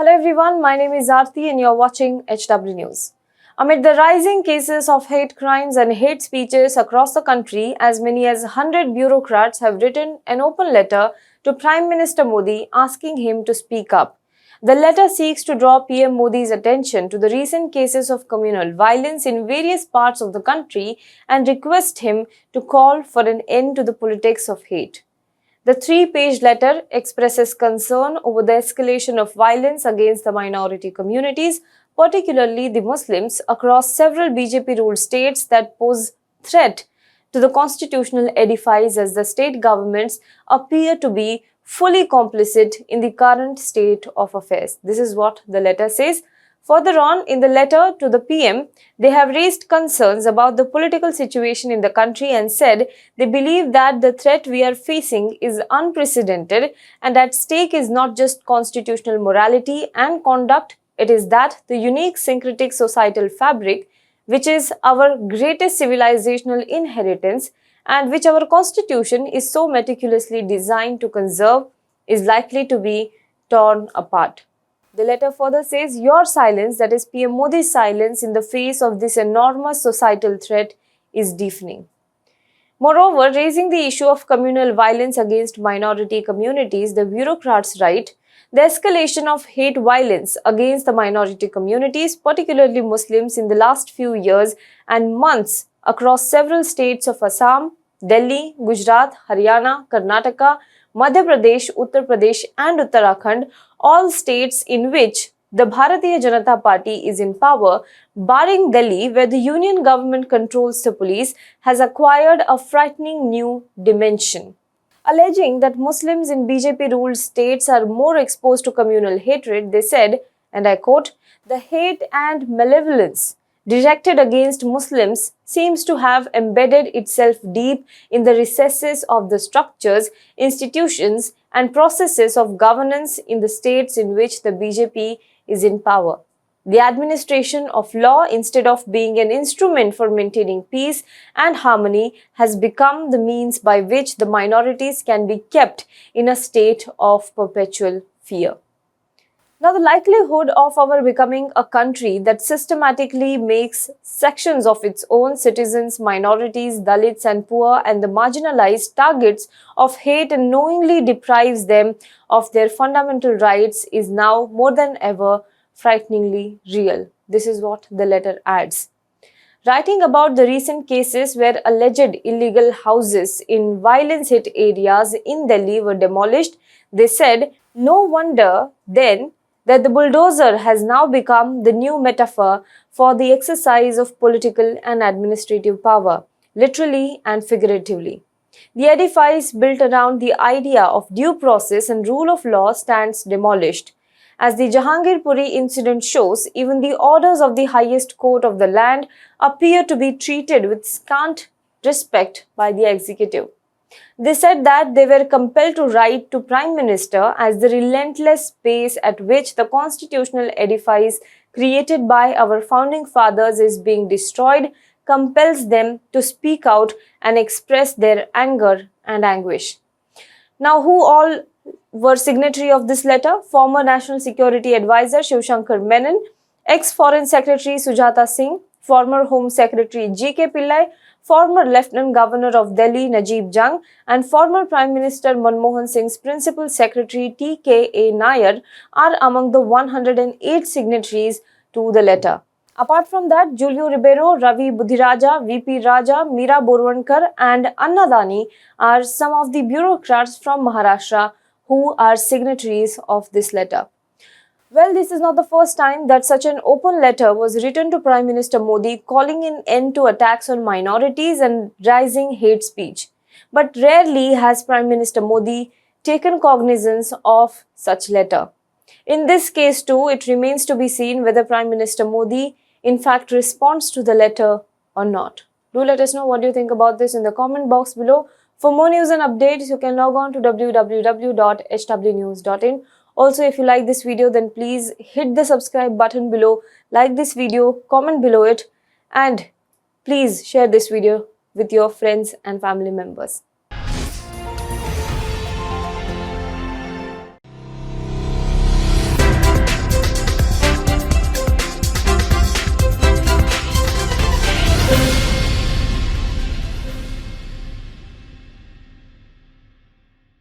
Hello everyone, my name is Aarti and you're watching HW News. Amid the rising cases of hate crimes and hate speeches across the country, as many as 100 bureaucrats have written an open letter to Prime Minister Modi asking him to speak up. The letter seeks to draw PM Modi's attention to the recent cases of communal violence in various parts of the country and request him to call for an end to the politics of hate. The three-page letter expresses concern over the escalation of violence against the minority communities, particularly the Muslims, across several BJP-ruled states that pose threat to the constitutional edifice as the state governments appear to be fully complicit in the current state of affairs. This is what the letter says. Further on, in the letter to the PM, they have raised concerns about the political situation in the country and said they believe that the threat we are facing is unprecedented and at stake is not just constitutional morality and conduct, it is that the unique syncretic societal fabric, which is our greatest civilizational inheritance and which our constitution is so meticulously designed to conserve, is likely to be torn apart. The letter further says, your silence, that is PM Modi's silence in the face of this enormous societal threat, is deafening. Moreover, raising the issue of communal violence against minority communities, the bureaucrats write, the escalation of hate violence against the minority communities, particularly Muslims, in the last few years and months across several states of Assam, Delhi, Gujarat, Haryana, Karnataka, Madhya Pradesh, Uttar Pradesh and Uttarakhand, all states in which the Bharatiya Janata Party is in power, barring Delhi, where the union government controls the police, has acquired a frightening new dimension. Alleging that Muslims in BJP-ruled states are more exposed to communal hatred, they said, and I quote, the hate and malevolence directed against Muslims seems to have embedded itself deep in the recesses of the structures, institutions and processes of governance in the states in which the BJP is in power. The administration of law, instead of being an instrument for maintaining peace and harmony, has become the means by which the minorities can be kept in a state of perpetual fear. Now, the likelihood of our becoming a country that systematically makes sections of its own citizens, minorities, Dalits and poor and the marginalized targets of hate and knowingly deprives them of their fundamental rights is now more than ever frighteningly real. This is what the letter adds. Writing about the recent cases where alleged illegal houses in violence-hit areas in Delhi were demolished, they said, no wonder then that the bulldozer has now become the new metaphor for the exercise of political and administrative power, literally and figuratively. The edifice built around the idea of due process and rule of law stands demolished. As the Jahangirpuri incident shows, even the orders of the highest court of the land appear to be treated with scant respect by the executive. They said that they were compelled to write to Prime Minister as the relentless pace at which the constitutional edifice created by our founding fathers is being destroyed compels them to speak out and express their anger and anguish. Now, who all were signatory of this letter? Former National Security Advisor Shiv Shankar Menon, ex-Foreign Secretary Sujata Singh, former Home Secretary G.K. Pillai, former Lieutenant Governor of Delhi Najib Jung and former Prime Minister Manmohan Singh's Principal Secretary T.K.A. Nair are among the 108 signatories to the letter. Apart from that, Julio Ribeiro, Ravi Budhiraja, V.P. Raja, Meera Borwankar and Annadani are some of the bureaucrats from Maharashtra who are signatories of this letter. Well, this is not the first time that such an open letter was written to Prime Minister Modi calling an end to attacks on minorities and rising hate speech. But rarely has Prime Minister Modi taken cognizance of such letter. In this case too, it remains to be seen whether Prime Minister Modi in fact responds to the letter or not. Do let us know what you think about this in the comment box below. For more news and updates, you can log on to www.hwnews.in. Also, if you like this video, then please hit the subscribe button below, like this video, comment below it, and please share this video with your friends and family members. News.